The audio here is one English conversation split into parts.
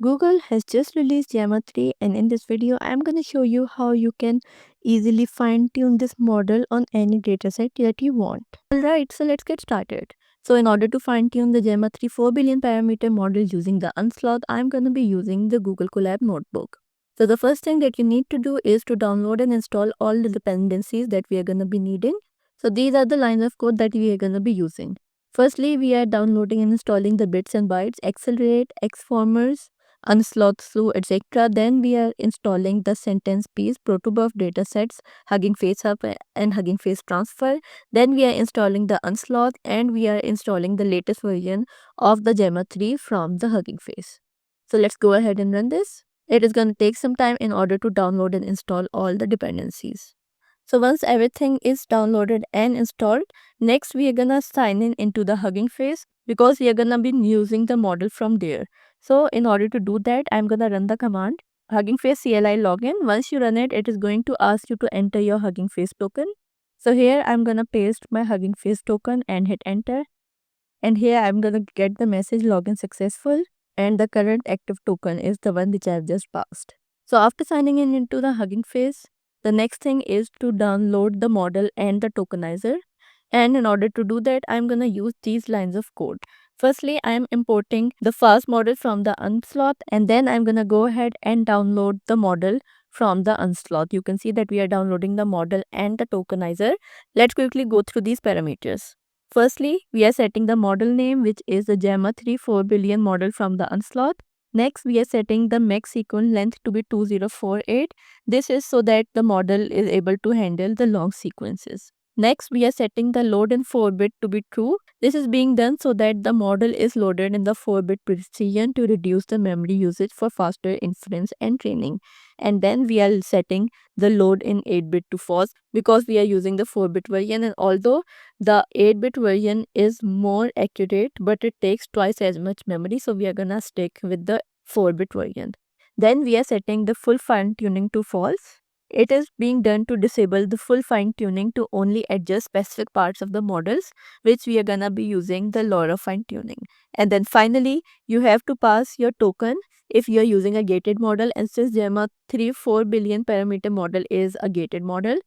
Google has just released Llama 3, and in this video I'm going to show you how you can easily fine-tune this model on any dataset that you want. Alright, so let's get started. So in order to fine-tune the Llama 3 4 billion parameter model using the Unsloth, I'm going to be using the Google Colab notebook. So the first thing that you need to do is to download and install all the dependencies that we are going to be needing. So these are the lines of code that we are going to be using. Firstly, we are downloading and installing the bits and bytes, accelerate, xformers, Unsloth slew, etc. Then we are installing the sentence piece, protobuf datasets, Hugging Face Hub and Hugging Face Transfer. Then we are installing the Unsloth and we are installing the latest version of the Llama 3 from the Hugging Face. So let's go ahead and run this. It is going to take some time in order to download and install all the dependencies. So once everything is downloaded and installed, next we are gonna sign in into the Hugging Face because we are gonna be using the model from there. So in order to do that, I'm gonna run the command Hugging Face CLI login. Once you run it, it is going to ask you to enter your Hugging Face token. So here I'm gonna paste my Hugging Face token and hit enter. And here I'm gonna get the message login successful, and the current active token is the one which I've just passed. So after signing in into the Hugging Face, the next thing is to download the model and the tokenizer. And in order to do that, I'm gonna use these lines of code. Firstly, I'm importing the fast model from the Unsloth, and then I'm gonna go ahead and download the model from the Unsloth. You can see that we are downloading the model and the tokenizer. Let's quickly go through these parameters. Firstly, we are setting the model name, which is the Llama 3 4 billion model from the Unsloth. Next, we are setting the max sequence length to be 2048. This is so that the model is able to handle the long sequences. Next, we are setting the load in 4-bit to be true. This is being done so that the model is loaded in the 4-bit precision to reduce the memory usage for faster inference and training. And then we are setting the load in 8-bit to false because we are using the 4-bit version, and although the 8-bit version is more accurate, but it takes twice as much memory, so we are gonna stick with the 4-bit version. Then we are setting the full fine tuning to false. It is being done to disable the full fine tuning to only adjust specific parts of the models, which we are gonna be using the LoRa fine tuning. And then finally, you have to pass your token if you are using a gated model, and since Llama 3 4 billion parameter model is a gated model,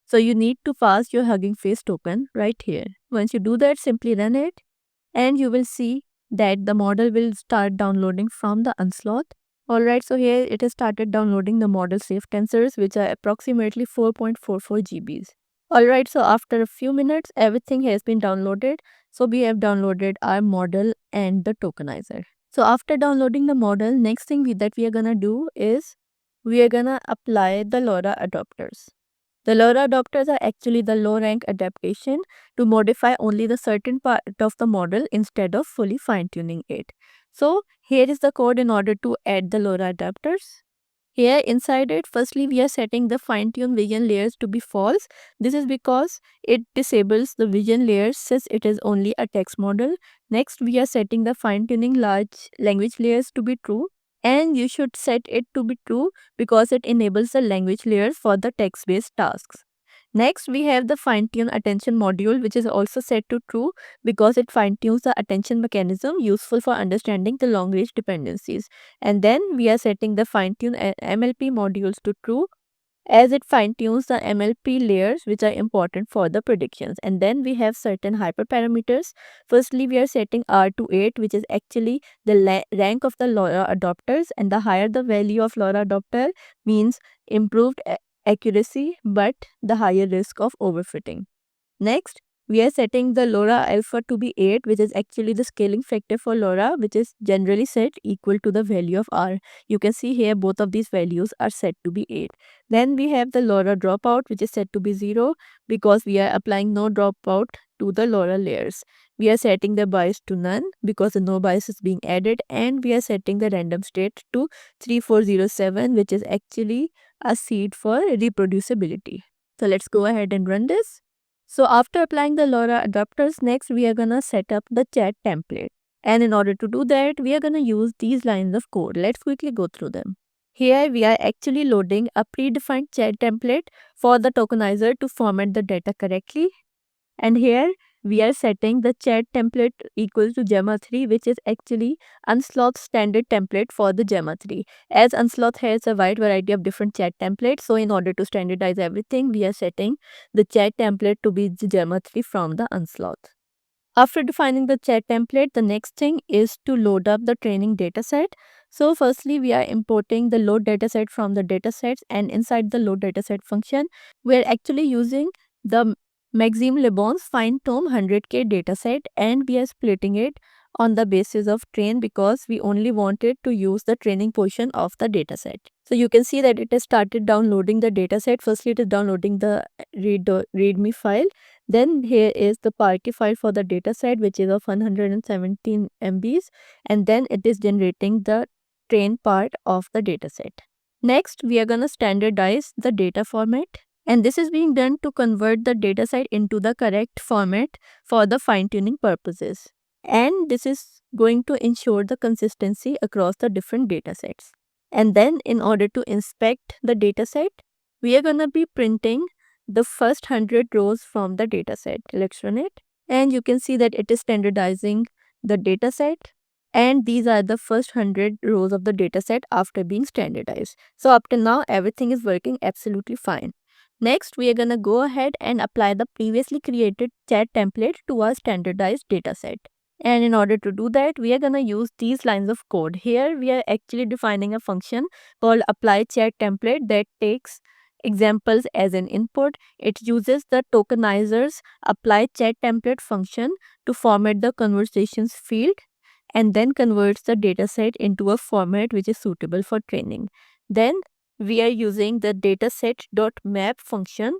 so you need to pass your Hugging Face token right here. Once you do that, simply run it and you will see that the model will start downloading from the Unsloth. Alright, so here it has started downloading the model safe tensors, which are approximately 4.44 GBs. Alright, so after a few minutes, everything has been downloaded. So we have downloaded our model and the tokenizer. So after downloading the model, next thing that we are gonna do is we are gonna apply the LoRa adapters. The LoRa adapters are actually the low rank adaptation to modify only the certain part of the model instead of fully fine tuning it. So here is the code in order to add the LoRa adapters. Here inside it, firstly we are setting the fine tune vision layers to be false. This is because it disables the vision layers since it is only a text model. Next we are setting the fine tuning large language layers to be true, and you should set it to be true because it enables the language layers for the text based tasks. Next, we have the fine tune attention module, which is also set to true because it fine tunes the attention mechanism useful for understanding the long range dependencies. And then we are setting the fine tune MLP modules to true as it fine tunes the MLP layers which are important for the predictions. And then we have certain hyperparameters. Firstly, we are setting R to 8, which is actually the rank of the LoRa adapters, and the higher the value of LoRa adapter means improved accuracy but the higher risk of overfitting. Next, we are setting the LoRa alpha to be 8, which is actually the scaling factor for LoRa, which is generally set equal to the value of R. You can see here both of these values are set to be 8. Then we have the LoRa dropout, which is set to be 0 because we are applying no dropout to the LoRa layers. We are setting the bias to none because the no bias is being added, and we are setting the random state to 3407, which is actually a seed for reproducibility. So let's go ahead and run this. So after applying the LoRa adapters, next we are gonna set up the chat template. And in order to do that, we are gonna use these lines of code. Let's quickly go through them. Here we are actually loading a predefined chat template for the tokenizer to format the data correctly. And here we are setting the chat template equal to Gemma 3, which is actually Unsloth's standard template for the Gemma 3. As Unsloth has a wide variety of different chat templates, so in order to standardize everything, we are setting the chat template to be the Gemma 3 from the Unsloth. After defining the chat template, the next thing is to load up the training dataset. So firstly, we are importing the load dataset from the datasets, and inside the load dataset function, we are actually using the Maxime Le Bon's FineTOM 100K dataset, and we are splitting it on the basis of train because we only wanted to use the training portion of the dataset. So you can see that it has started downloading the dataset. Firstly, it is downloading the readme file. Then here is the Parquet file for the dataset, which is of 117 MBs, and then it is generating the train part of the dataset. Next, we are going to standardize the data format, and this is being done to convert the dataset into the correct format for the fine-tuning purposes. And this is going to ensure the consistency across the different datasets. And then in order to inspect the dataset, we are going to be printing the first 100 rows from the dataset. Let's run it. And you can see that it is standardizing the dataset. And these are the first 100 rows of the dataset after being standardized. So up to now, everything is working absolutely fine. Next, we are going to go ahead and apply the previously created chat template to our standardized dataset. And in order to do that, we are going to use these lines of code. Here, we are actually defining a function called apply chat template that takes examples as an input. It uses the tokenizer's apply chat template function to format the conversations field and then converts the dataset into a format which is suitable for training. Then we are using the dataset.map function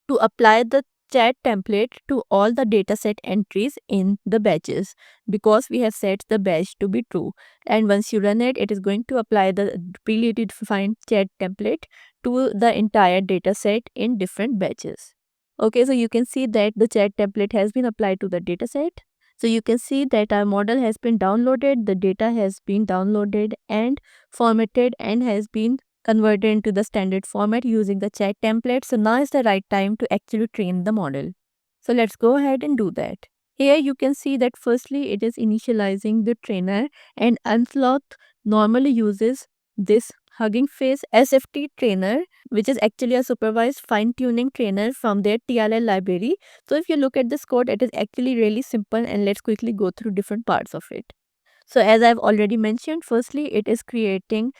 to apply the chat template to all the dataset entries in the batches because we have set the batch to be true. And once you run it, it is going to apply the previously defined chat template to the entire dataset in different batches. Okay, so you can see that the chat template has been applied to the dataset. So you can see that our model has been downloaded, the data has been downloaded and formatted and has been converted into the standard format using the chat template. So now is the right time to actually train the model. So let's go ahead and do that. Here you can see that firstly it is initializing the trainer, and Unsloth normally uses this Hugging Face SFT trainer, which is actually a supervised fine-tuning trainer from their TRL library. So if you look at this code, it is actually really simple, and let's quickly go through different parts of it. So as I've already mentioned, firstly it is creating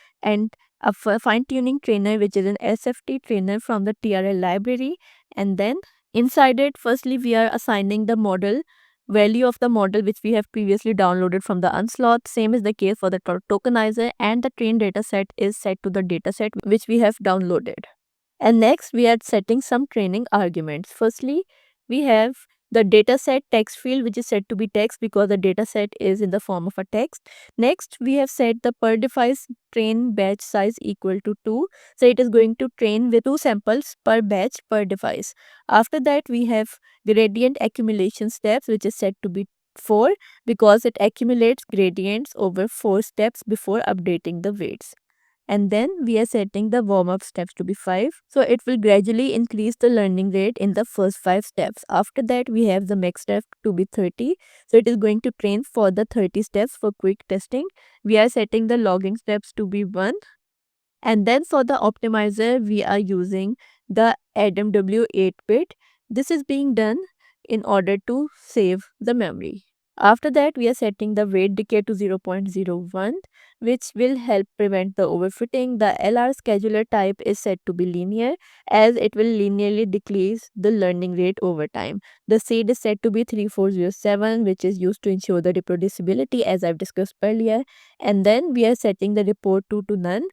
a fine-tuning trainer, which is an SFT trainer from the TRL library, and then inside it, firstly we are assigning the model value of the model which we have previously downloaded from the Unsloth. Same is the case for the tokenizer, and the train dataset is set to the dataset which we have downloaded. And next we are setting some training arguments. Firstly, we have the dataset text field, which is set to be text because the dataset is in the form of a text. Next, we have set the per device train batch size equal to 2. So it is going to train with 2 samples per batch per device. After that, we have gradient accumulation steps, which is set to be 4 because it accumulates gradients over 4 steps before updating the weights. And then we are setting the warm-up steps to be 5. So it will gradually increase the learning rate in the first 5 steps. After that, we have the max step to be 30. So it is going to train for the 30 steps for quick testing. We are setting the logging steps to be 1. And then for the optimizer, we are using the AdamW 8-bit. This is being done in order to save the memory. After that, we are setting the weight decay to 0.01, which will help prevent the overfitting. The LR scheduler type is set to be linear, as it will linearly decrease the learning rate over time. The seed is set to be 3407, which is used to ensure the reproducibility, as I've discussed earlier. And then we are setting the report to none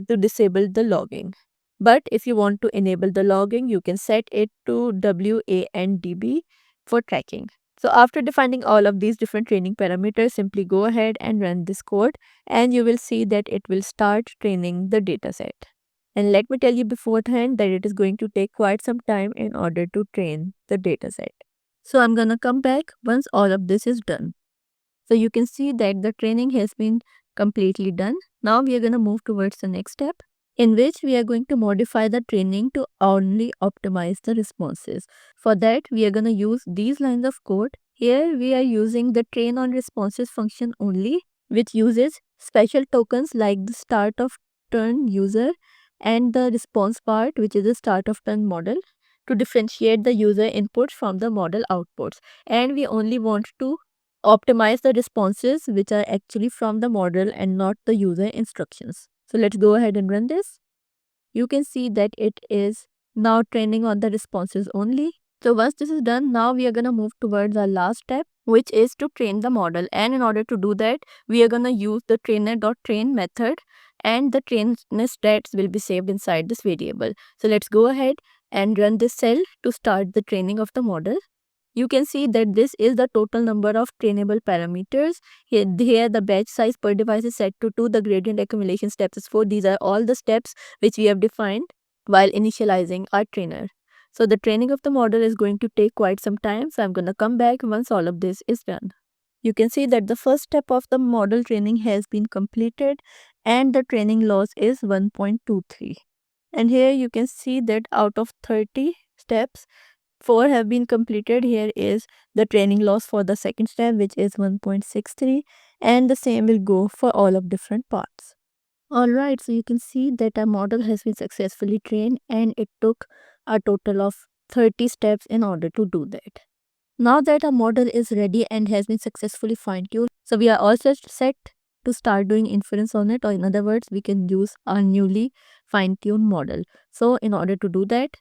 to disable the logging. But if you want to enable the logging, you can set it to WANDB for tracking. So after defining all of these different training parameters, simply go ahead and run this code, and you will see that it will start training the dataset. And let me tell you beforehand that it is going to take quite some time in order to train the dataset. So I'm gonna come back once all of this is done. So you can see that the training has been completely done. Now we are gonna move towards the next step. in which we are going to modify the training to only optimize the responses. For that, we are going to use these lines of code. Here we are using the train on responses function only, which uses special tokens like the start of turn user and the response part, which is the start of turn model, to differentiate the user inputs from the model outputs. And we only want to optimize the responses which are actually from the model and not the user instructions. So let's go ahead and run this. You can see that it is now training on the responses only. So once this is done, now we are going to move towards our last step, which is to train the model. And in order to do that, we are going to use the trainer.train method, and the trainer stats will be saved inside this variable. So let's go ahead and run this cell to start the training of the model. You can see that this is the total number of trainable parameters. Here the batch size per device is set to 2. The gradient accumulation steps is 4. These are all the steps which we have defined while initializing our trainer. So the training of the model is going to take quite some time. So I'm going to come back once all of this is done. You can see that the first step of the model training has been completed and the training loss is 1.23. And here you can see that out of 30 steps, 4 have been completed. Here is the training loss for the second step, which is 1.63, and the same will go for all of different parts. Alright, so you can see that our model has been successfully trained and it took a total of 30 steps in order to do that. Now that our model is ready and has been successfully fine-tuned, so we are also set to start doing inference on it, or in other words, we can use our newly fine-tuned model. So in order to do that,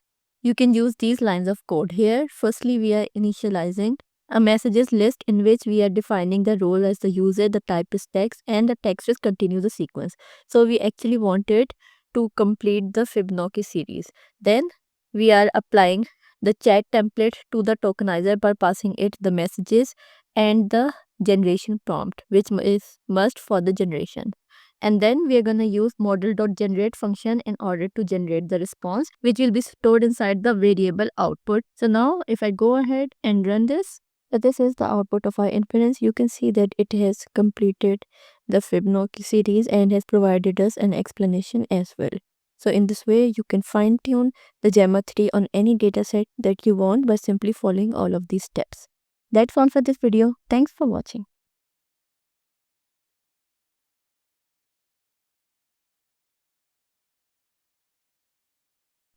you can use these lines of code. Here, firstly, we are initializing a messages list in which we are defining the role as the user, the type is text, and the text is continue the sequence. So we actually want it to complete the Fibonacci series. Then we are applying the chat template to the tokenizer by passing it the messages and the generation prompt, which is must for the generation. And then we are going to use model.generate function in order to generate the response, which will be stored inside the variable output. So now if I go ahead and run this, so this is the output of our inference. You can see that it has completed the Fibonacci series and has provided us an explanation as well. So in this way, you can fine tune the Gemma 3 on any dataset that you want by simply following all of these steps. That's all for this video. Thanks for watching.